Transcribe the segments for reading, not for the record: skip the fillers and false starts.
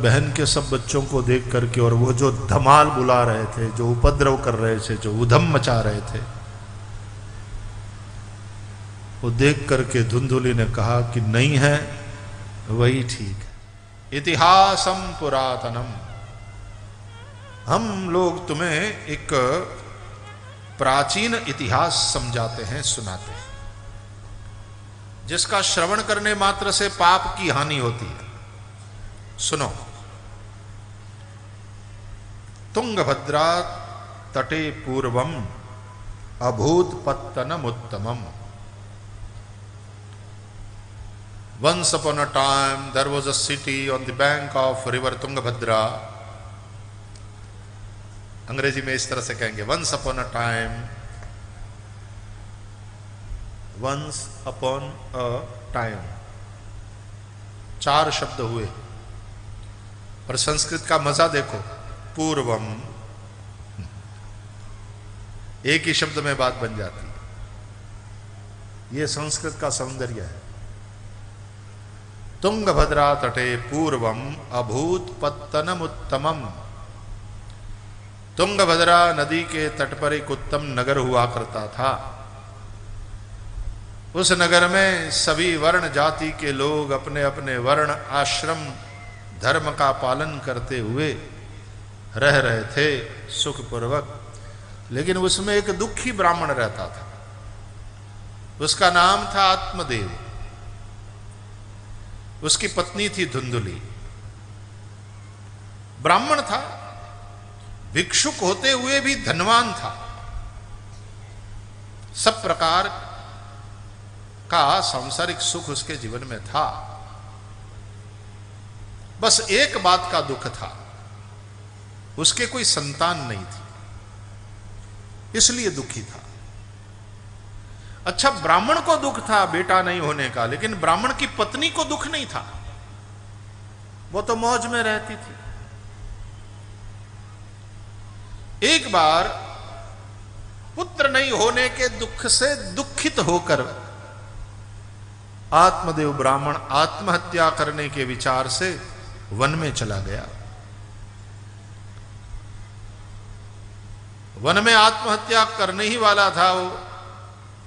बहन के सब बच्चों को देख करके और वो जो धमाल बुला रहे थे, जो उपद्रव कर रहे थे, जो उधम मचा रहे थे, वो देख करके धुंधुली ने कहा कि नहीं है वही ठीक है। इतिहासम पुरातनम, हम लोग तुम्हें एक प्राचीन इतिहास समझाते हैं, सुनाते हैं, जिसका श्रवण करने मात्र से पाप की हानि होती है। सुनो। तुंगभद्रा तटे पूर्वम अभूत पत्तनम उत्तमम। Once upon a time there was a city on the bank of river Tungabhadra. अंग्रेजी में इस तरह से कहेंगे, once upon a time, once upon a time, 4 शब्द हुए। और संस्कृत का मजा देखो, पूर्वम, एक ही शब्द में बात बन जाती है। यह संस्कृत का सौंदर्य है। तुंगभद्रा तटे पूर्वम अभूत पत्तनम उत्तमम। तुंगभद्रा नदी के तट पर एक उत्तम नगर हुआ करता था। उस नगर में सभी वर्ण जाति के लोग अपने अपने वर्ण आश्रम धर्म का पालन करते हुए रह रहे थे सुखपूर्वक। लेकिन उसमें एक दुखी ब्राह्मण रहता था। उसका नाम था आत्मदेव। उसकी पत्नी थी धुंधुली। ब्राह्मण था, भिक्षुक होते हुए भी धनवान था। सब प्रकार का सांसारिक सुख उसके जीवन में था। बस एक बात का दुख था, उसके कोई संतान नहीं थी, इसलिए दुखी था। अच्छा, ब्राह्मण को दुख था बेटा नहीं होने का, लेकिन ब्राह्मण की पत्नी को दुख नहीं था। वो तो मौज में रहती थी। एक बार पुत्र नहीं होने के दुख से दुखित होकर आत्मदेव ब्राह्मण आत्महत्या करने के विचार से वन में चला गया। वन में आत्महत्या करने ही वाला था वो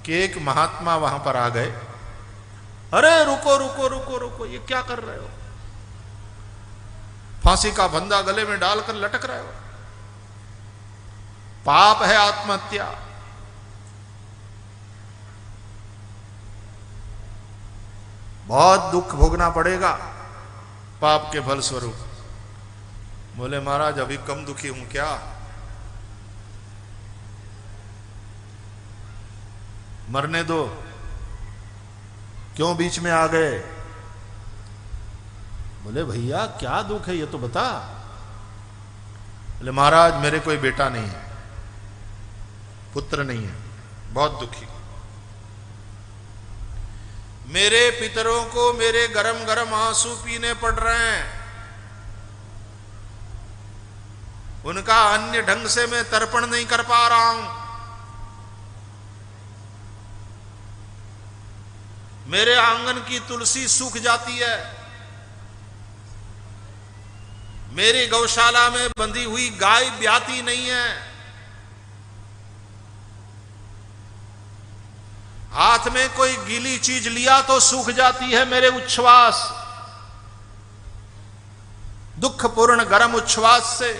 कि एक महात्मा वहां पर आ गए। अरे रुको रुको रुको रुको, ये क्या कर रहे हो? फांसी का फंदा गले में डालकर लटक रहे हो, पाप है आत्महत्या। बहुत दुख भोगना पड़ेगा पाप के फल स्वरूप। बोले महाराज अभी कम दुखी हूं क्या? मरने दो, क्यों बीच में आ गए? बोले भैया क्या दुख है ये तो बता। बोले महाराज मेरे कोई बेटा नहीं है, पुत्र नहीं है, बहुत दुखी। मेरे पितरों को मेरे गरम गरम आंसू पीने पड़ रहे हैं। उनका अन्य ढंग से मैं तर्पण नहीं कर पा रहा हूं। मेरे आंगन की तुलसी सूख जाती है। मेरी गौशाला में बंधी हुई गाय ब्याती नहीं है। हाथ में कोई गीली चीज लिया तो सूख जाती है मेरे उच्छ्वास, दुखपूर्ण गर्म उच्छ्वास से।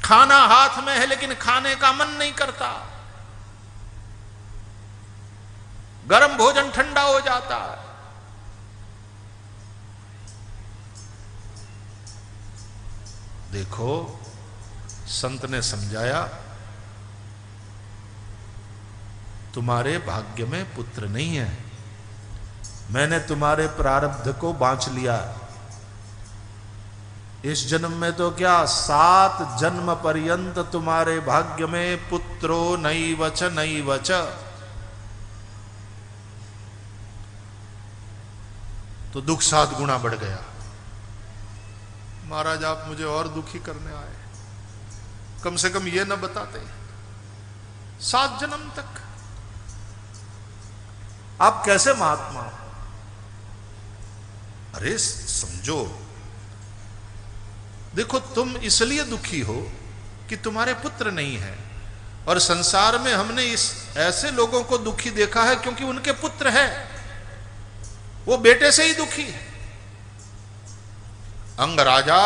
खाना हाथ में है लेकिन खाने का मन नहीं करता। गर्म भोजन ठंडा हो जाता है। देखो संत ने समझाया, तुम्हारे भाग्य में पुत्र नहीं है, मैंने तुम्हारे प्रारब्ध को बांच लिया। इस जन्म में तो क्या 7 जन्म पर्यंत तुम्हारे भाग्य में पुत्रो नैवच नैवच। तो दुख 7 गुना बढ़ गया। महाराज आप मुझे और दुखी करने आए, कम से कम ये न बताते 7 जन्म तक। आप कैसे महात्मा? अरे समझो, देखो तुम इसलिए दुखी हो कि तुम्हारे पुत्र नहीं है, और संसार में हमने इस ऐसे लोगों को दुखी देखा है क्योंकि उनके पुत्र है, वो बेटे से ही दुखी है। अंग राजा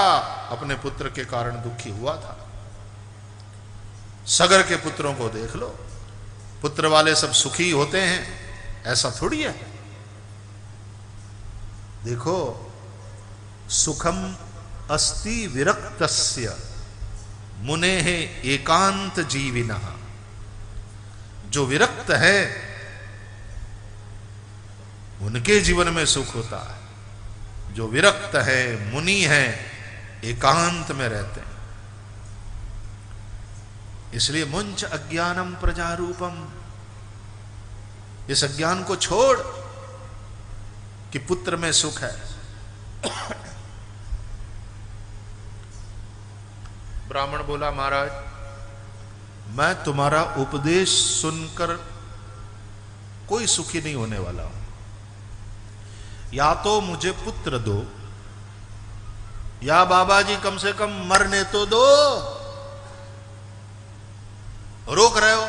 अपने पुत्र के कारण दुखी हुआ था। सगर के पुत्रों को देख लो, पुत्र वाले सब सुखी होते हैं, ऐसा थोड़ी है। देखो, सुखम अस्ति विरक्तस्य मुनेः एकांत जीविनः। जो विरक्त है उनके जीवन में सुख होता है, जो विरक्त है, मुनि है, एकांत में रहते हैं। इसलिए मुंच अज्ञानम प्रजारूपम, इस अज्ञान को छोड़ कि पुत्र में सुख है। ब्राह्मण बोला, महाराज मैं तुम्हारा उपदेश सुनकर कोई सुखी नहीं होने वाला हूं, या तो मुझे पुत्र दो, या बाबा जी कम से कम मरने तो दो। रोक रहे हो।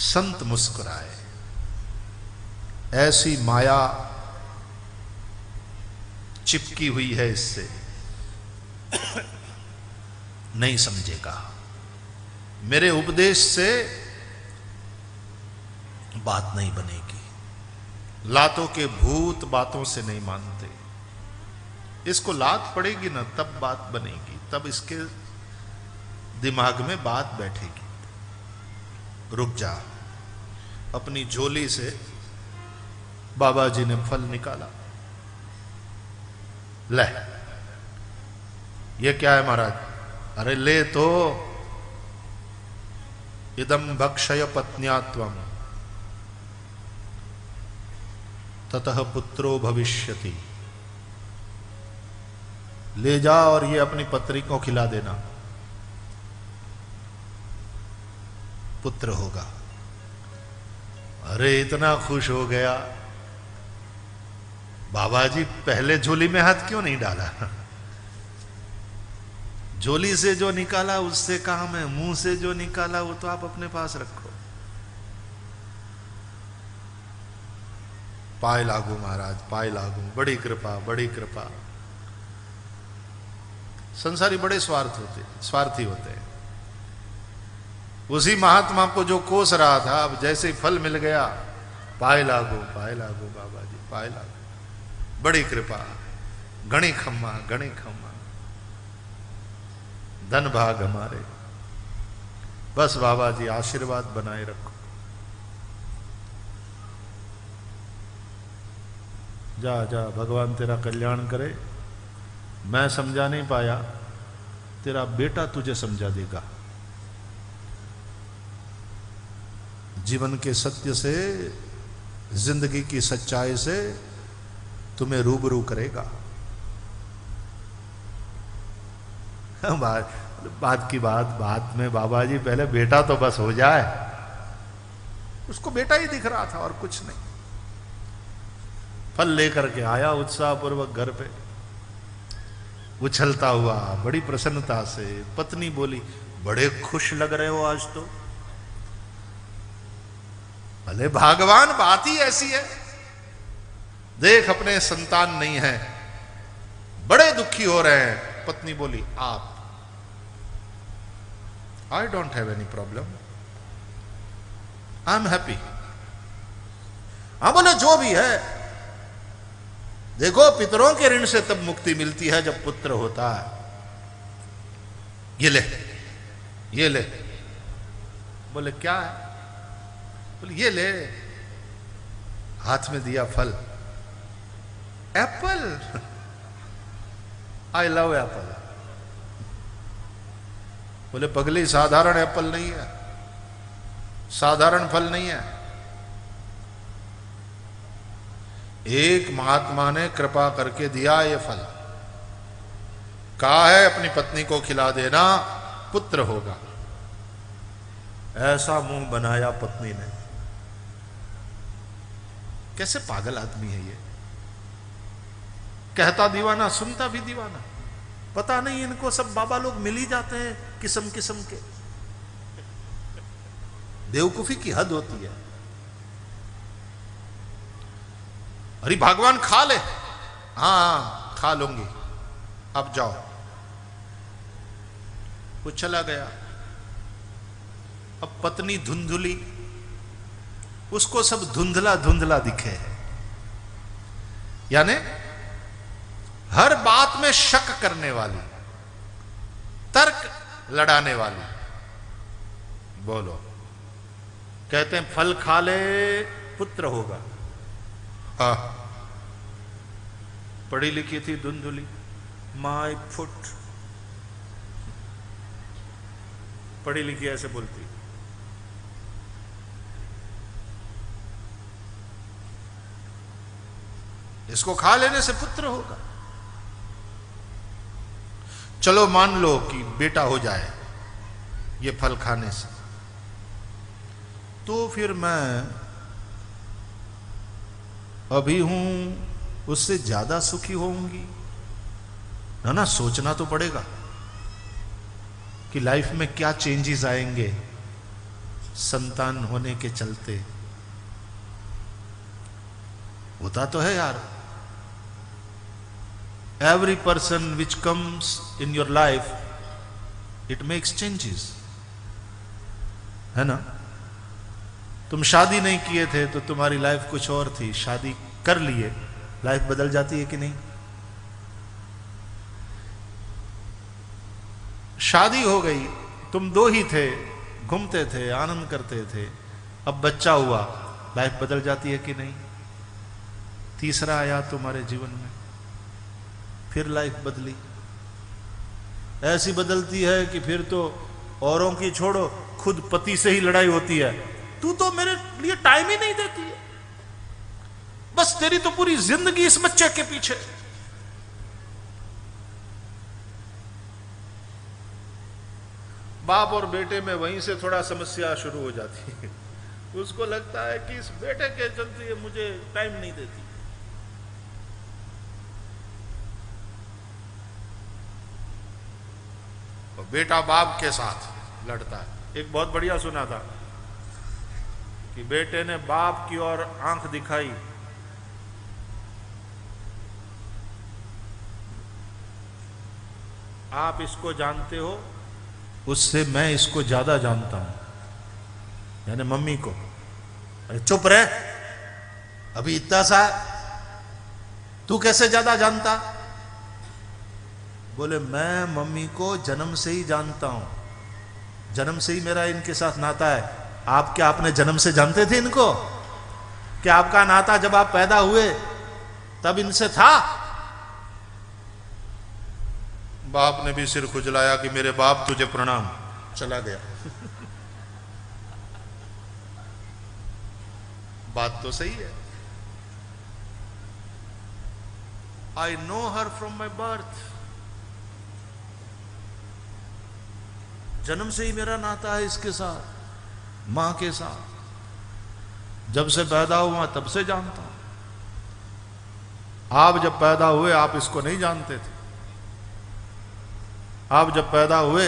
संत मुस्कुराए, ऐसी माया चिपकी हुई है इससे, नहीं समझेगा। मेरे उपदेश से बात नहीं बनेगी। लातों के भूत बातों से नहीं मानते। इसको लात पड़ेगी ना तब बात बनेगी, तब इसके दिमाग में बात बैठेगी। रुक जा। अपनी झोली से बाबा जी ने फल निकाला। ले, ये क्या है महाराज? अरे ले तो, इदम भक्षय पत्न्यात्वम ततः पुत्रो भविष्यति। ले जा और ये अपनी पत्नी को खिला देना, पुत्र होगा। अरे इतना खुश हो गया। बाबा जी पहले झोली में हाथ क्यों नहीं डाला? झोली से जो निकाला उससे काम है, मुंह से जो निकाला वो तो आप अपने पास रखो। पाए लागू महाराज, पाए लागू, बड़ी कृपा, बड़ी कृपा। संसारी बड़े स्वार्थी होते हैं। उसी महात्मा को जो कोस रहा था, अब जैसे ही फल मिल गया, पाए लागू बाबा जी, पाए लागू, बड़ी कृपा, गणी खम्मा, गणी खम्मा, धन भाग हमारे। बस बाबा जी आशीर्वाद बनाए रखो। जा जा, भगवान तेरा कल्याण करे। मैं समझा नहीं पाया, तेरा बेटा तुझे समझा देगा। जीवन के सत्य से, जिंदगी की सच्चाई से तुम्हें रूबरू करेगा। बात की बात में बाबा जी, पहले बेटा तो बस हो जाए। उसको बेटा ही दिख रहा था और कुछ नहीं। फल लेकर के आया उत्साहपूर्वक घर पे, उछलता हुआ, बड़ी प्रसन्नता से। पत्नी बोली, बड़े खुश लग रहे हो आज तो। भले भगवान, बात ही ऐसी है। देख अपने संतान नहीं है, बड़े दुखी हो रहे हैं। पत्नी बोली, आप, I don't have any problem, I am happy. हाँ बोले, जो भी है। देखो, पितरों के ऋण से तब मुक्ति मिलती है जब पुत्र होता है। ये ले, ये ले। बोले क्या है? बोले ये ले। हाथ में दिया फल, एप्पल। I love Apple. बोले पगली, साधारण एप्पल नहीं है, साधारण फल नहीं है। एक महात्मा ने कृपा करके दिया ये फल, कहा है अपनी पत्नी को खिला देना, पुत्र होगा। ऐसा मुंह बनाया पत्नी ने, कैसे पागल आदमी है ये, कहता दीवाना सुनता भी दीवाना। पता नहीं इनको सब बाबा लोग मिल ही जाते हैं किस्म किस्म के। बेवकूफी की हद होती है। अरे भगवान खा ले, हाँ खा लूंगी, अब जाओ। वो चला गया। अब पत्नी धुंधुली, उसको सब धुंधला धुंधला दिखे है, यानी हर बात में शक करने वाली, तर्क लड़ाने वाली। बोलो, कहते हैं फल खा ले पुत्र होगा। हाँ, पढ़ी लिखी थी धुंधुली, माय फुट, पढ़ी लिखी ऐसे बोलती। इसको खा लेने से पुत्र होगा। चलो मान लो कि बेटा हो जाए ये फल खाने से, तो फिर मैं अभी हूं उससे ज्यादा सुखी होंगी ना। सोचना तो पड़ेगा कि लाइफ में क्या चेंजेस आएंगे संतान होने के चलते। होता तो है यार, every person which comes in your life it makes changes, है ना। तुम शादी नहीं किए थे तो तुम्हारी लाइफ कुछ और थी, शादी कर लिए लाइफ बदल जाती है कि नहीं। शादी हो गई, तुम दो ही थे, घूमते थे, आनंद करते थे, अब बच्चा हुआ, लाइफ बदल जाती है कि नहीं। तीसरा आया तुम्हारे जीवन में, फिर लाइफ बदली। ऐसी बदलती है कि फिर तो औरों की छोड़ो, खुद पति से ही लड़ाई होती है। तू तो मेरे लिए टाइम ही नहीं देती है, बस तेरी तो पूरी जिंदगी इस बच्चे के पीछे। बाप और बेटे में वहीं से थोड़ा समस्या शुरू हो जाती है। उसको लगता है कि इस बेटे के चलते मुझे टाइम नहीं देती। और बेटा बाप के साथ लड़ता है। एक बहुत बढ़िया सुना था कि बेटे ने बाप की ओर आंख दिखाई, आप इसको जानते हो, उससे मैं इसको ज्यादा जानता हूं, यानी मम्मी को। अरे चुप रहे, अभी इतना सा तू कैसे ज्यादा जानता। बोले मैं मम्मी को जन्म से ही जानता हूं, जन्म से ही मेरा इनके साथ नाता है। आप क्या आपने जन्म से जानते थे इनको? क्या आपका नाता जब आप पैदा हुए तब इनसे था? बाप ने भी सिर खुजलाया कि मेरे बाप तुझे प्रणाम, चला गया। बात तो सही है। I know her from my birth, जन्म से ही मेरा नाता है इसके साथ, मां के साथ। जब से पैदा हुआ तब से जानता हूं। आप जब पैदा हुए आप इसको नहीं जानते थे। आप जब पैदा हुए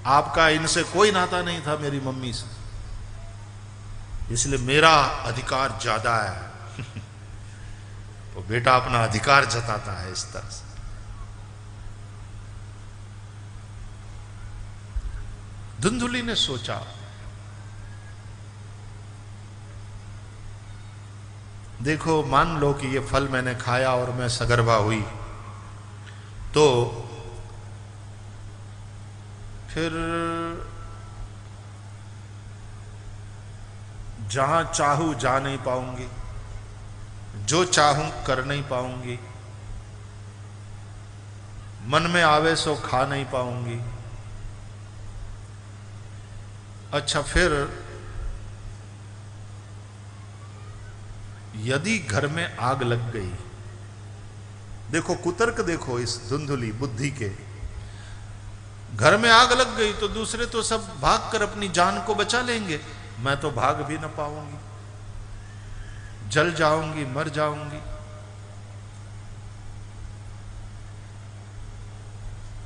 आपका इनसे कोई नाता नहीं था, मेरी मम्मी से, इसलिए मेरा अधिकार ज्यादा है। तो बेटा अपना अधिकार जताता है इस तरह से। धुंधुली ने सोचा, देखो मान लो कि ये फल मैंने खाया और मैं सगर्भा हुई, तो फिर जहां चाहूं जा नहीं पाऊंगी, जो चाहूं कर नहीं पाऊंगी, मन में आवे सो खा नहीं पाऊंगी। अच्छा, फिर यदि घर में आग लग गई, देखो कुतर्क देखो इस धुंधुली बुद्धि के, घर में आग लग गई तो दूसरे तो सब भागकर अपनी जान को बचा लेंगे, मैं तो भाग भी ना पाऊंगी। जल जाऊंगी, मर जाऊंगी।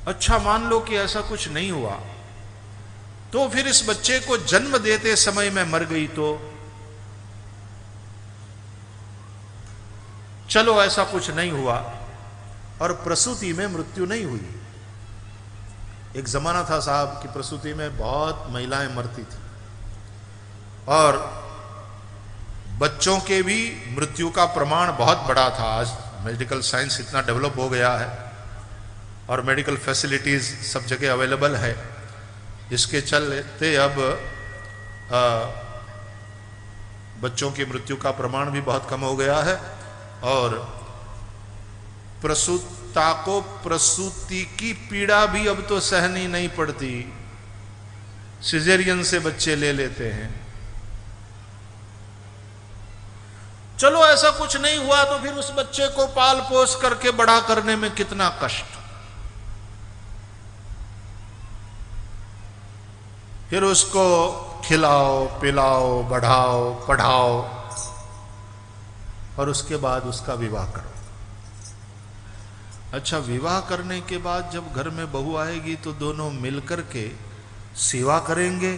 अच्छा, मान लो कि ऐसा कुछ नहीं हुआ, तो फिर इस बच्चे को जन्म देते समय मैं मर गई तो? चलो ऐसा कुछ नहीं हुआ और प्रसूति में मृत्यु नहीं हुई। एक जमाना था साहब कि प्रसूति में बहुत महिलाएं मरती थी और बच्चों के भी मृत्यु का प्रमाण बहुत बड़ा था। आज मेडिकल साइंस इतना डेवलप हो गया है और मेडिकल फैसिलिटीज सब जगह अवेलेबल है, इसके चलते अब बच्चों की मृत्यु का प्रमाण भी बहुत कम हो गया है और प्रसूता को प्रसूति की पीड़ा भी अब तो सहनी नहीं पड़ती, सिजेरियन से बच्चे ले लेते हैं। चलो ऐसा कुछ नहीं हुआ तो फिर उस बच्चे को पाल पोस करके बड़ा करने में कितना कष्ट, फिर उसको खिलाओ पिलाओ बढ़ाओ पढ़ाओ और उसके बाद उसका विवाह करो। अच्छा, विवाह करने के बाद जब घर में बहू आएगी तो दोनों मिलकर के सेवा करेंगे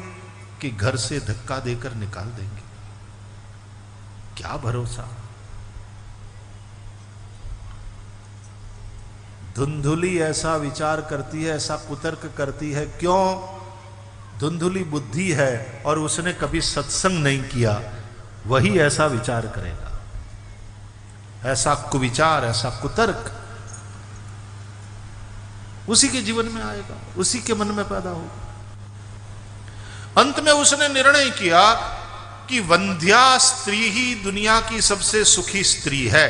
कि घर से धक्का देकर निकाल देंगे? क्या भरोसा। धुंधुली ऐसा विचार करती है, ऐसा कुतर्क करती है। क्यों? धुंधुली बुद्धि है और उसने कभी सत्संग नहीं किया, वही ऐसा विचार करेगा। ऐसा कुविचार, ऐसा कुतर्क उसी के जीवन में आएगा, उसी के मन में पैदा होगा। अंत में उसने निर्णय किया कि वंध्या स्त्री ही दुनिया की सबसे सुखी स्त्री है,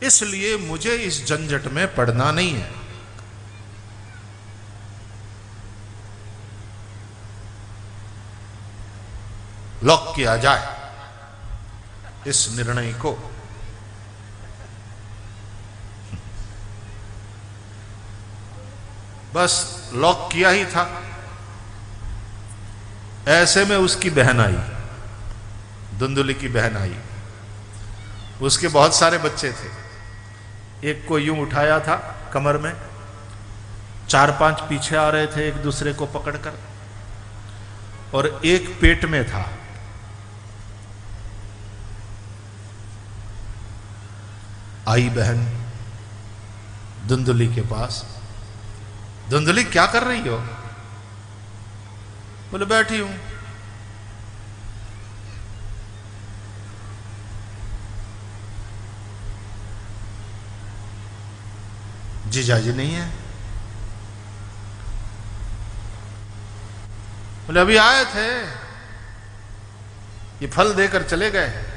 इसलिए मुझे इस झंझट में पड़ना नहीं है। लॉक किया जाए इस निर्णय को। बस लॉक किया ही था, ऐसे में उसकी बहन आई, धुंधुली की बहन आई। उसके बहुत सारे बच्चे थे, एक को यूं उठाया था कमर में, 4-5 पीछे आ रहे थे एक दूसरे को पकड़कर, और एक पेट में था। आई बहन धुंधुली के पास। धुंधुली क्या कर रही हो? बोले बैठी हूं। जीजाजी नहीं है? बोले अभी आए थे, ये फल देकर चले गए।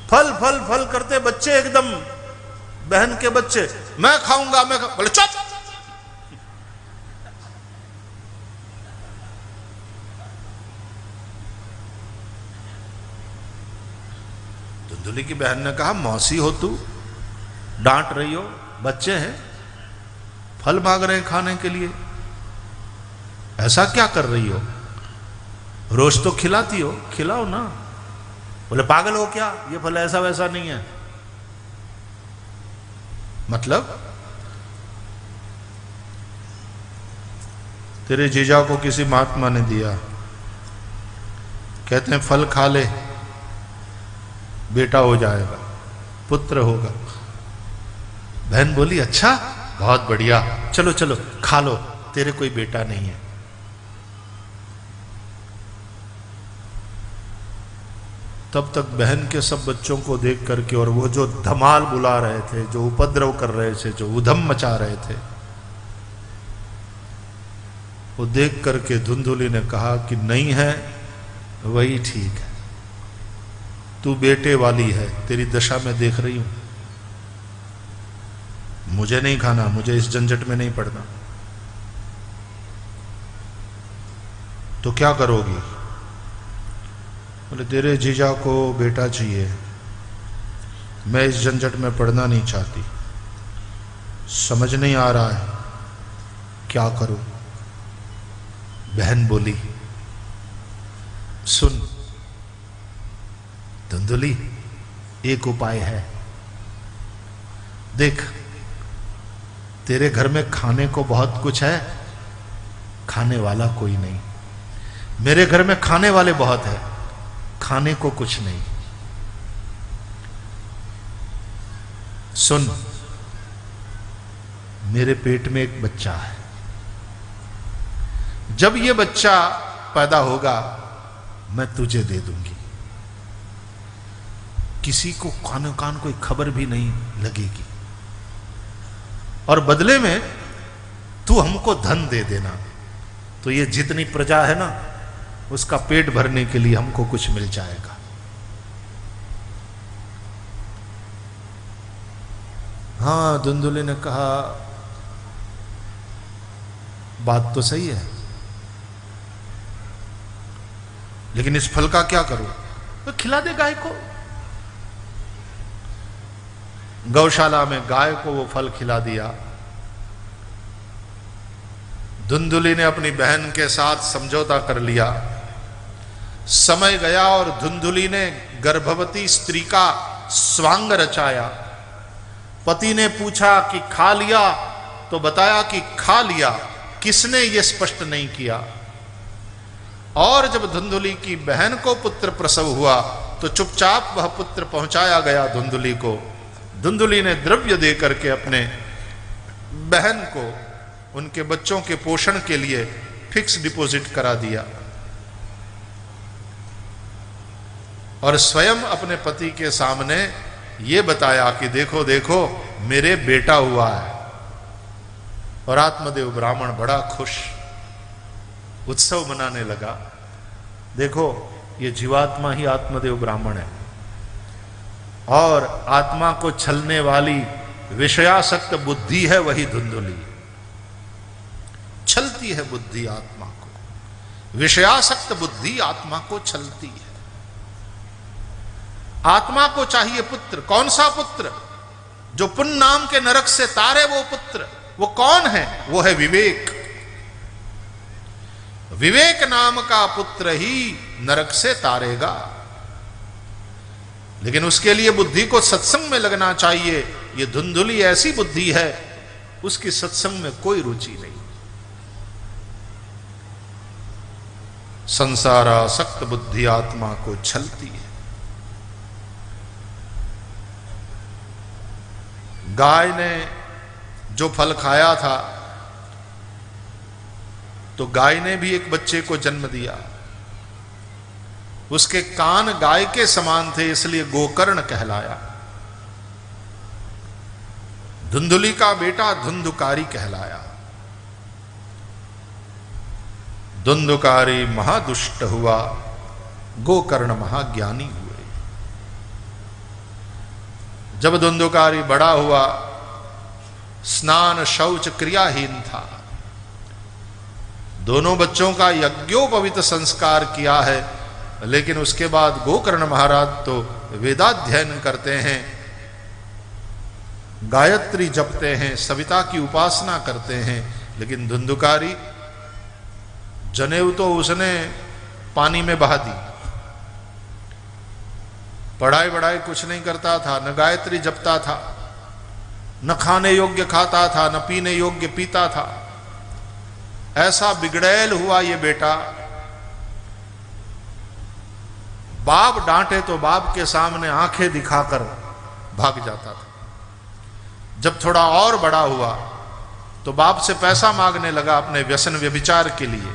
फल फल फल करते बच्चे एकदम, बहन के बच्चे, मैं खाऊंगा मैं बोले चुप। धुंधुली की बहन ने कहा मौसी हो तू, डांट रही हो, बच्चे हैं, फल मांग रहे हैं खाने के लिए, ऐसा क्या कर रही हो? रोज तो खिलाती हो, खिलाओ ना। बोले पागल हो क्या, ये फल ऐसा वैसा नहीं है। मतलब तेरे जीजा को किसी महात्मा ने दिया, कहते हैं फल खा ले बेटा हो जाएगा, पुत्र होगा। बहन बोली अच्छा बहुत बढ़िया, चलो चलो खा लो, तेरे कोई बेटा नहीं है। तब तक बहन के सब बच्चों को देख करके, और वो जो धमाल बुला रहे थे, जो उपद्रव कर रहे थे, जो उधम मचा रहे थे, वो देख करके धुंधुली ने कहा कि नहीं है वही ठीक है, तू बेटे वाली है, तेरी दशा में देख रही हूं, मुझे नहीं खाना, मुझे इस झंझट में नहीं पड़ना। तो क्या करोगी? बोले तेरे जीजा को बेटा चाहिए, मैं इस झंझट में पड़ना नहीं चाहती, समझ नहीं आ रहा है क्या करूं। बहन बोली सुन, धुंधुली, एक उपाय है, देख तेरे घर में खाने को बहुत कुछ है, खाने वाला कोई नहीं। मेरे घर में खाने वाले बहुत है, खाने को कुछ नहीं। सुन, मेरे पेट में एक बच्चा है, जब ये बच्चा पैदा होगा मैं तुझे दे दूंगी, किसी को कान कान कोई खबर भी नहीं लगेगी, और बदले में तू हमको धन दे देना। तो ये जितनी प्रजा है ना, उसका पेट भरने के लिए हमको कुछ मिल जाएगा। हाँ, धुंधुली ने कहा बात तो सही है, लेकिन इस फल का क्या करूं? तो खिला दे गाय को। गौशाला में गाय को वो फल खिला दिया। धुंधुली ने अपनी बहन के साथ समझौता कर लिया। समय गया और धुंधुली ने गर्भवती स्त्री का स्वांग रचाया। पति ने पूछा कि खा लिया, तो बताया कि खा लिया, किसने ये स्पष्ट नहीं किया। और जब धुंधुली की बहन को पुत्र प्रसव हुआ तो चुपचाप वह पुत्र पहुंचाया गया धुंधुली को। धुंधुली ने द्रव्य दे करके अपने बहन को उनके बच्चों के पोषण के लिए फिक्स डिपॉजिट करा दिया, और स्वयं अपने पति के सामने ये बताया कि देखो देखो मेरे बेटा हुआ है। और आत्मदेव ब्राह्मण बड़ा खुश, उत्सव मनाने लगा। देखो, ये जीवात्मा ही आत्मदेव ब्राह्मण है, और आत्मा को छलने वाली विषयासक्त बुद्धि है वही धुंधुली। छलती है बुद्धि आत्मा को, विषयासक्त बुद्धि आत्मा को छलती है। आत्मा को चाहिए पुत्र। कौन सा पुत्र? जो पुण्य नाम के नरक से तारे वो पुत्र। वो कौन है? वो है विवेक। विवेक नाम का पुत्र ही नरक से तारेगा, लेकिन उसके लिए बुद्धि को सत्संग में लगना चाहिए। ये धुंधुली ऐसी बुद्धि है, उसकी सत्संग में कोई रुचि नहीं। संसारासक्त बुद्धि आत्मा को छलती है। गाय ने जो फल खाया था, तो गाय ने भी एक बच्चे को जन्म दिया। उसके कान गाय के समान थे, इसलिए गोकर्ण कहलाया। धुंधुली का बेटा धुंधुकारी कहलाया। धुंधुकारी महादुष्ट हुआ, गोकर्ण महाज्ञानी हुए। जब धुंधुकारी बड़ा हुआ, स्नान शौच क्रियाहीन था। दोनों बच्चों का यज्ञोपवीत संस्कार किया है, लेकिन उसके बाद गोकर्ण महाराज तो वेदाध्ययन करते हैं, गायत्री जपते हैं, सविता की उपासना करते हैं। लेकिन धुंधुकारी जनेऊ तो उसने पानी में बहा दी। पढ़ाई वढ़ाई कुछ नहीं करता था, न गायत्री जपता था, न खाने योग्य खाता था, न पीने योग्य पीता था। ऐसा बिगड़ैल हुआ ये बेटा। बाप डांटे तो बाप के सामने आंखें दिखाकर भाग जाता था। जब थोड़ा और बड़ा हुआ तो बाप से पैसा मांगने लगा अपने व्यसन व्यभिचार के लिए।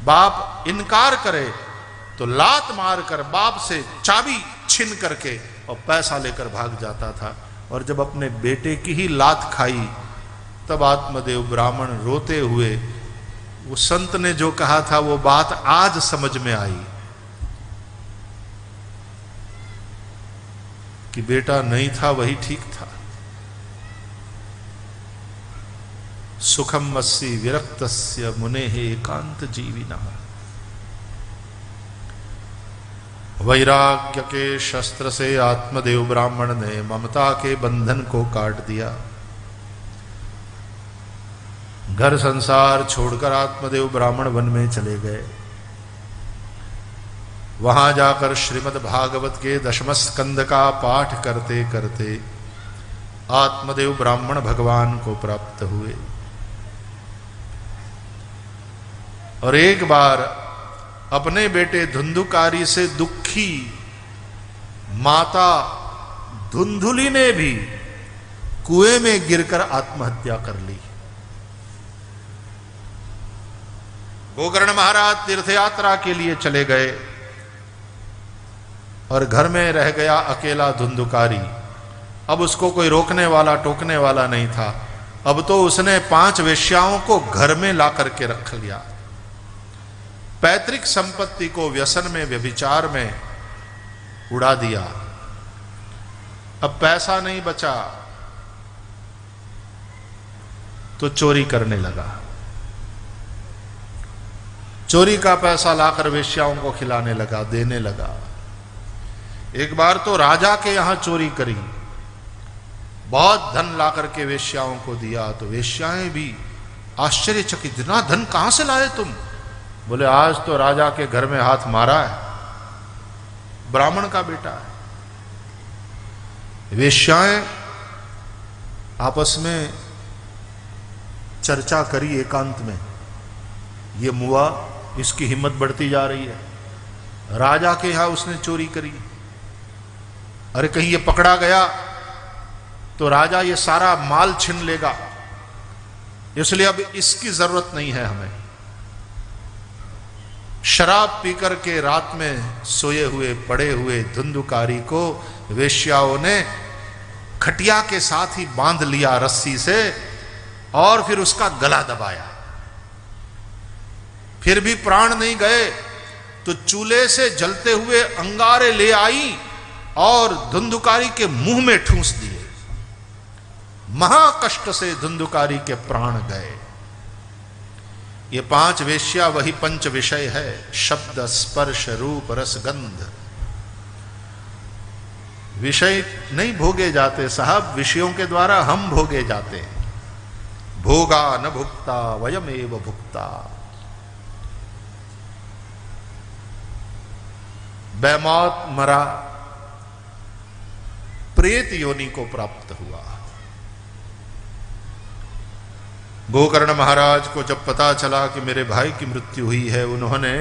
बाप इनकार करे तो लात मारकर बाप से चाबी छीन करके और पैसा लेकर भाग जाता था। और जब अपने बेटे की ही लात खाई, तब आत्मदेव ब्राह्मण रोते हुए, वो संत ने जो कहा था वो बात आज समझ में आई कि बेटा नहीं था वही ठीक था। सुखम मस्सी विरक्तस्य मुनेः एकांत जीविना। वैराग्य के शस्त्र से आत्मदेव ब्राह्मण ने ममता के बंधन को काट दिया। घर संसार छोड़कर आत्मदेव ब्राह्मण वन में चले गए। वहां जाकर श्रीमद् भागवत के 10वें स्कंद का पाठ करते करते आत्मदेव ब्राह्मण भगवान को प्राप्त हुए। और एक बार अपने बेटे धुंधुकारी से दुखी माता धुंधुली ने भी कुएं में गिरकर आत्महत्या कर ली। गोकर्ण महाराज तीर्थ यात्रा के लिए चले गए और घर में रह गया अकेला धुंधुकारी। अब उसको कोई रोकने वाला टोकने वाला नहीं था। अब तो उसने 5 वेश्याओं को घर में ला करके रख लिया। पैतृक संपत्ति को व्यसन में व्यभिचार में उड़ा दिया। अब पैसा नहीं बचा तो चोरी करने लगा। चोरी का पैसा लाकर वेश्याओं को खिलाने लगा, देने लगा। एक बार तो राजा के यहां चोरी करी, बहुत धन लाकर के वेश्याओं को दिया। तो वेश्याएं भी आश्चर्यचकित, इतना धन कहां से लाए तुम? बोले आज तो राजा के घर में हाथ मारा है, ब्राह्मण का बेटा है। वेश्याएं आपस में चर्चा करी एकांत में, ये मुआ, इसकी हिम्मत बढ़ती जा रही है, राजा के यहां उसने चोरी करी, अरे कहीं ये पकड़ा गया तो राजा ये सारा माल छीन लेगा, इसलिए अब इसकी जरूरत नहीं है हमें। शराब पीकर के रात में सोए हुए पड़े हुए धुंधुकारी को वेश्याओं ने खटिया के साथ ही बांध लिया रस्सी से और फिर उसका गला दबाया। फिर भी प्राण नहीं गए तो चूल्हे से जलते हुए अंगारे ले आई और धुंधुकारी के मुंह में ठूंस दिए। महाकष्ट से धुंधुकारी के प्राण गए। ये 5 वेश्या वही 5 विषय है, शब्द स्पर्श रूप रस गंध। विषय नहीं भोगे जाते साहब, विषयों के द्वारा हम भोगे जाते हैं। भोगा न भुक्ता वयमेव भुक्ता। बेमौत मरा, प्रेत योनि को प्राप्त हुआ। गोकर्ण महाराज को जब पता चला कि मेरे भाई की मृत्यु हुई है, उन्होंने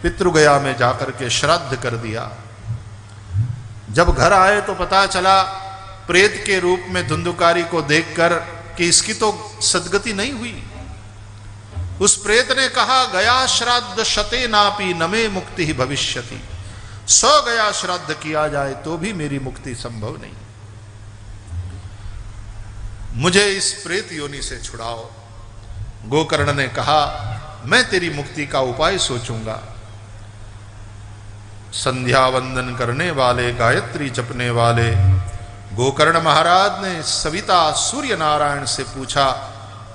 पितृगया में जाकर के श्राद्ध कर दिया। जब घर आए तो पता चला प्रेत के रूप में धुंधुकारी को देखकर कि इसकी तो सद्गति नहीं हुई। उस प्रेत ने कहा, गया श्राद्ध शते नापी नमे मुक्ति भविष्यति। 100 गया श्राद्ध किया जाए तो भी मेरी मुक्ति संभव नहीं, मुझे इस प्रेत योनि से छुड़ाओ। गोकर्ण ने कहा, मैं तेरी मुक्ति का उपाय सोचूंगा। संध्या वंदन करने वाले, गायत्री जपने वाले गोकर्ण महाराज ने सविता सूर्य नारायण से पूछा,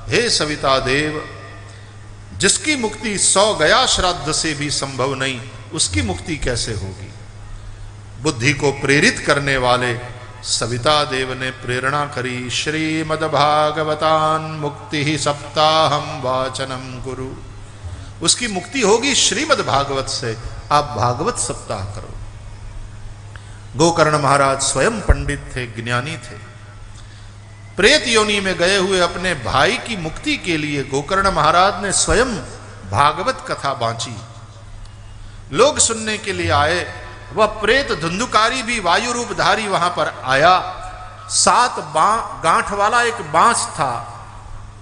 हे सविता देव, जिसकी मुक्ति 100 गया श्राद्ध से भी संभव नहीं, उसकी मुक्ति कैसे होगी? बुद्धि को प्रेरित करने वाले सविता देव ने प्रेरणा करी, श्रीमद्भागवतान मुक्ति ही सप्ताहम वाचनम गुरु। उसकी मुक्ति होगी श्रीमद् भागवत से, आप भागवत सप्ताह करो। गोकर्ण महाराज स्वयं पंडित थे, ज्ञानी थे। प्रेत योनि में गए हुए अपने भाई की मुक्ति के लिए गोकर्ण महाराज ने स्वयं भागवत कथा बांची। लोग सुनने के लिए आए। वह प्रेत धुंधुकारी भी वायु रूपधारी वहां पर आया। 7 गांठ वाला एक बांस था,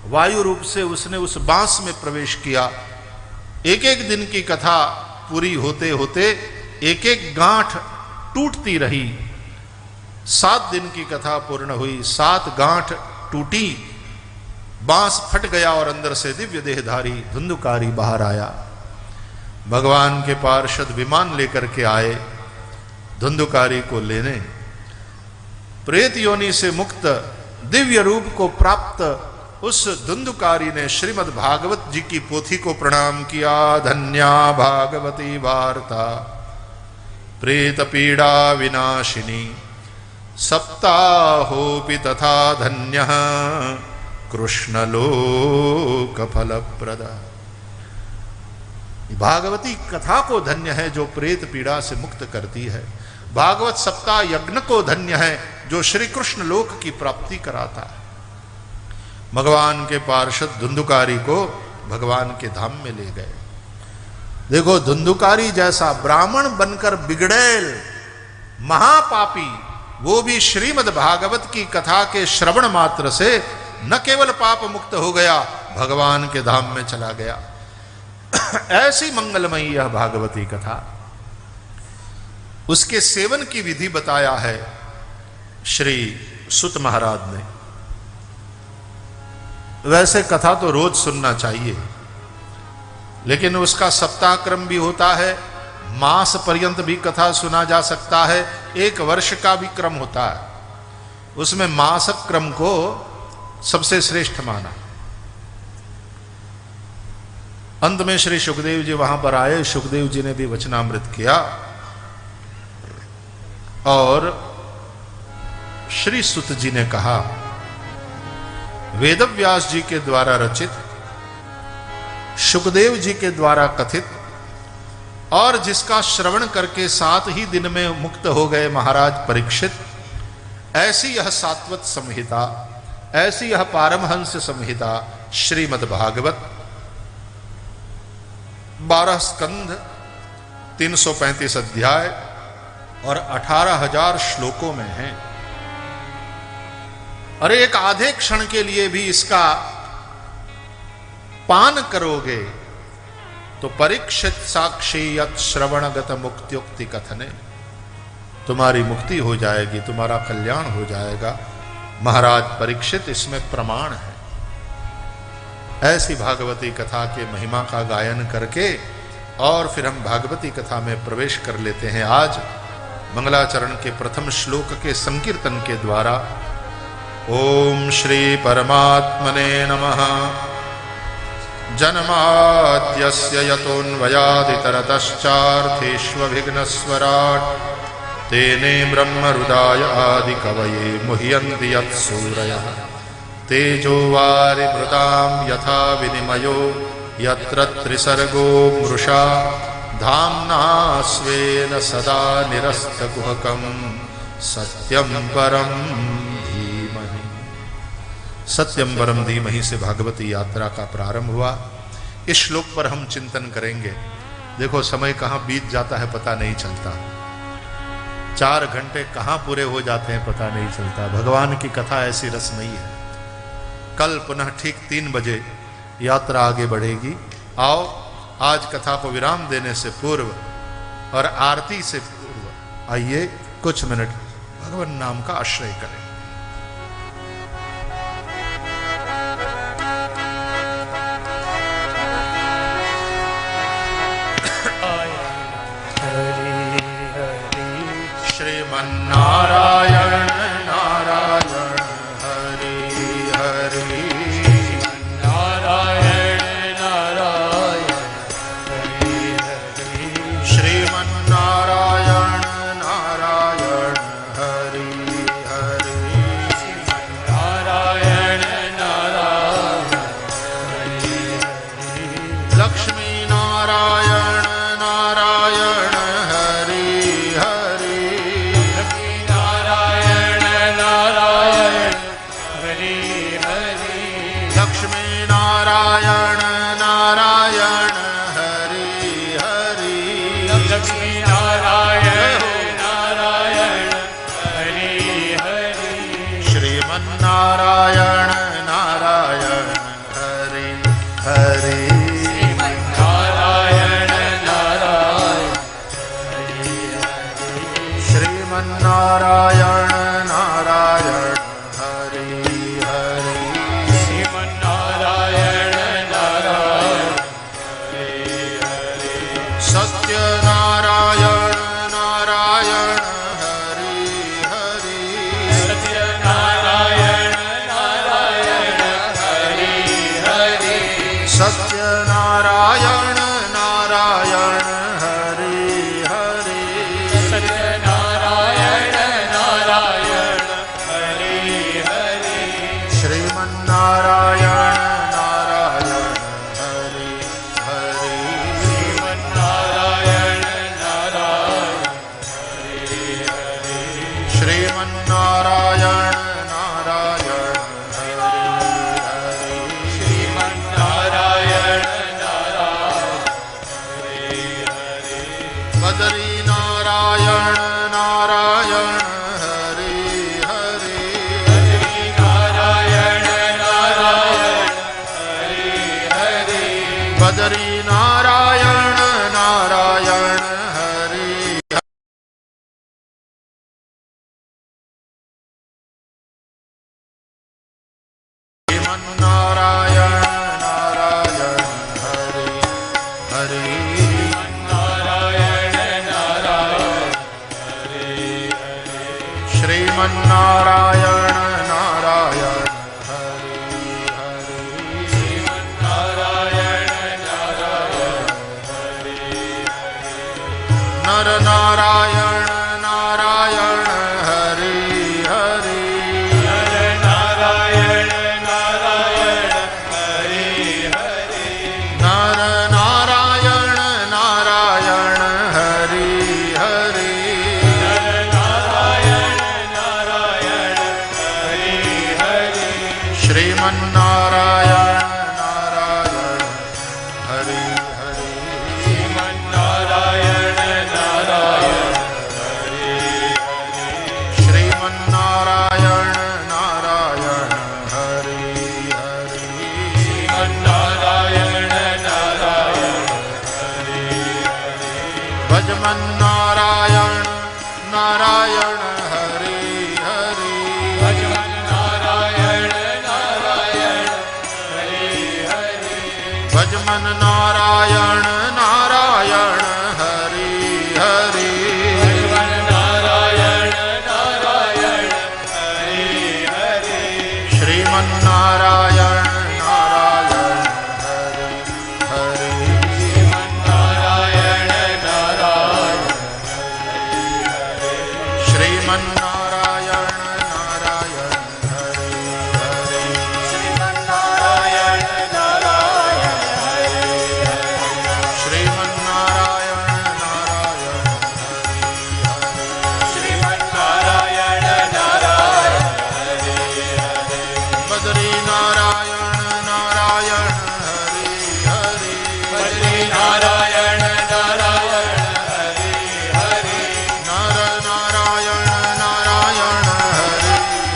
वायु रूप से उसने उस बांस में प्रवेश किया। एक एक दिन की कथा पूरी होते होते एक एक गांठ टूटती रही। 7 दिन की कथा पूर्ण हुई, 7 गांठ टूटी, बांस फट गया और अंदर से दिव्य देहधारी धुंधुकारी बाहर आया। भगवान के पार्षद विमान लेकर के आए धुंधुकारी को लेने। प्रेत योनि से मुक्त दिव्य रूप को प्राप्त उस धुंधुकारी ने श्रीमद् भागवत जी की पोथी को प्रणाम किया। धन्या भागवती वार्ता प्रेत पीड़ा विनाशिनी, सप्ताहोपि तथा धन्यः कृष्णलोक फलप्रद। भागवती कथा को धन्य है जो प्रेत पीड़ा से मुक्त करती है। भागवत सप्ताह यज्ञ को धन्य है जो श्री कृष्ण लोक की प्राप्ति कराता है। भगवान के पार्षद धुंधुकारी को भगवान के धाम में ले गए। देखो, धुंधुकारी जैसा ब्राह्मण बनकर बिगड़ेल महापापी, वो भी श्रीमद् भागवत की कथा के श्रवण मात्र से न केवल पाप मुक्त हो गया, भगवान के धाम में चला गया। ऐसी मंगलमयी यह भागवती कथा। उसके सेवन की विधि बताया है श्री सुत महाराज ने। वैसे कथा तो रोज सुनना चाहिए, लेकिन उसका सप्ताह क्रम भी होता है, मास पर्यंत भी कथा सुना जा सकता है, एक वर्ष का भी क्रम होता है। उसमें मासक क्रम को सबसे श्रेष्ठ माना। अंत में श्री सुखदेव जी वहां पर आए। सुखदेव जी ने भी वचनामृत किया और श्री सुत जी ने कहा, वेदव्यास जी के द्वारा रचित, सुखदेव जी के द्वारा कथित और जिसका श्रवण करके 7 ही दिन में मुक्त हो गए महाराज परीक्षित, ऐसी यह सात्वत संहिता, ऐसी यह पारमहंस संहिता श्रीमद् भागवत 12 स्कंध 335 अध्याय और 18,000 श्लोकों में है। और एक आधे क्षण के लिए भी इसका पान करोगे तो परीक्षित साक्षी यत श्रवणगत मुक्त्युक्ति कथने, तुम्हारी मुक्ति हो जाएगी, तुम्हारा कल्याण हो जाएगा। महाराज परीक्षित इसमें प्रमाण है। ऐसी भागवती कथा के महिमा का गायन करके और फिर हम भागवती कथा में प्रवेश कर लेते हैं। आज मंगलाचरण के प्रथम श्लोक के संकीर्तन के द्वारा। ओम श्री परमात्मने नमः। जन्माद्यस्य यतोऽन्वयादितरतश्चार्थेष्वभिघ्नस्वराट् तेने ब्रह्महृदाय आदिकवये मुह्यन्ति यत्सूरयः तेजो वारिमृतां यथा विनिमयो यत्र त्रिसर्गो मृषा धाम्ना स्वेन सदा निरस्तकुहकं सत्यं परं धीमहि। सत्यम परम धीमहि से भागवती यात्रा का प्रारंभ हुआ। इस श्लोक पर हम चिंतन करेंगे। देखो, समय कहाँ बीत जाता है पता नहीं चलता, 4 घंटे कहाँ पूरे हो जाते हैं पता नहीं चलता। भगवान की कथा ऐसी रसमयी है। कल पुनः ठीक 3 बजे यात्रा आगे बढ़ेगी। आओ, आज कथा को विराम देने से पूर्व और आरती से पूर्व आइए कुछ मिनट भगवान नाम का आश्रय करें। श्रीमन्नारायण नारायण हरि हरि, नारायण नारायण हरि हरि, श्रीमन्नारायण नारायण हरि हरि, श्रीमन्नारायण नारायण हरि हरि, लक्ष्मी नारायण नारायण हरि हरि, लक्ष्मी नारायण नारायण हरि हरि, लक्ष्मी नारायण नारायण हरि हरि, श्रीमन्नारायण नारायण हरि हरि, श्रीमन्नारायण नारायण हरि हरि, श्रीमन्नारायण नारायण हरि हरि, श्रीमन्नारायण नारायण हरि हरि, सत्यनारायण नारायण हरि हरि, सत्यनारायण नारायण हरि हरि, सत्यनारायण नारायण हरि हरि, सत्यनारायण नारायण हरि श्रीमन्नारायण नारायण हरे हरे श्रीमन्नारायण नारायण हरे हरे नर नारायण नारायण हरे हरे नर नारायण नारायण हरे हरे श्रीमन्नारायण नारायण हरे हरे श्रीमन्नारायण नारायण हरे हरे भजमन्नारायण नारायण हरे हरे भजमन नारायण नारायण हरे हरे श्रीमन्नारायण नारायण हरे हरे श्रीमन्नारायण नारायण हरे हरे श्रीमन्नारायण नारायण बद्री नारायण नारायण हरे हरे नर नारायण नारायण हरे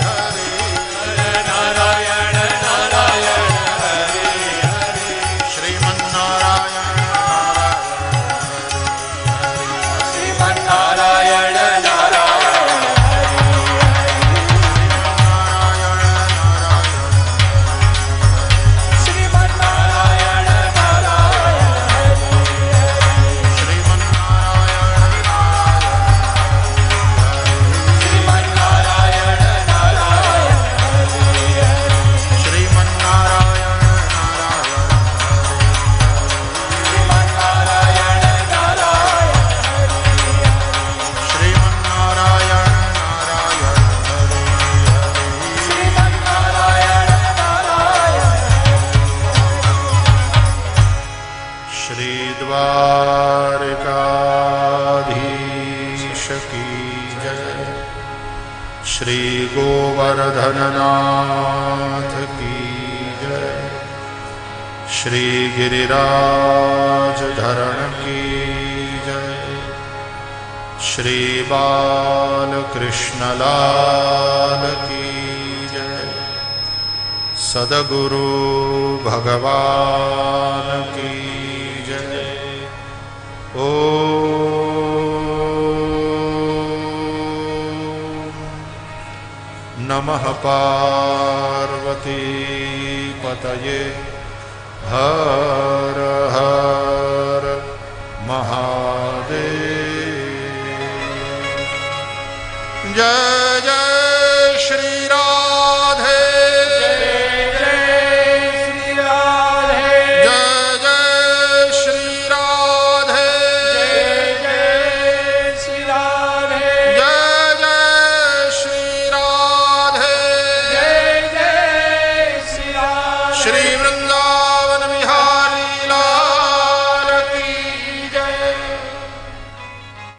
हरे श्रीमन्नारायण द्वारिकाधीश की जय श्री गोवर्धननाथ की जय श्री गिरिराज धरण की जय श्री बालकृष्णलाल की जय सद्गुरु भगवान की जय ओ नमः पार्वती पतये हर हर महादेव जय जय श्री राम।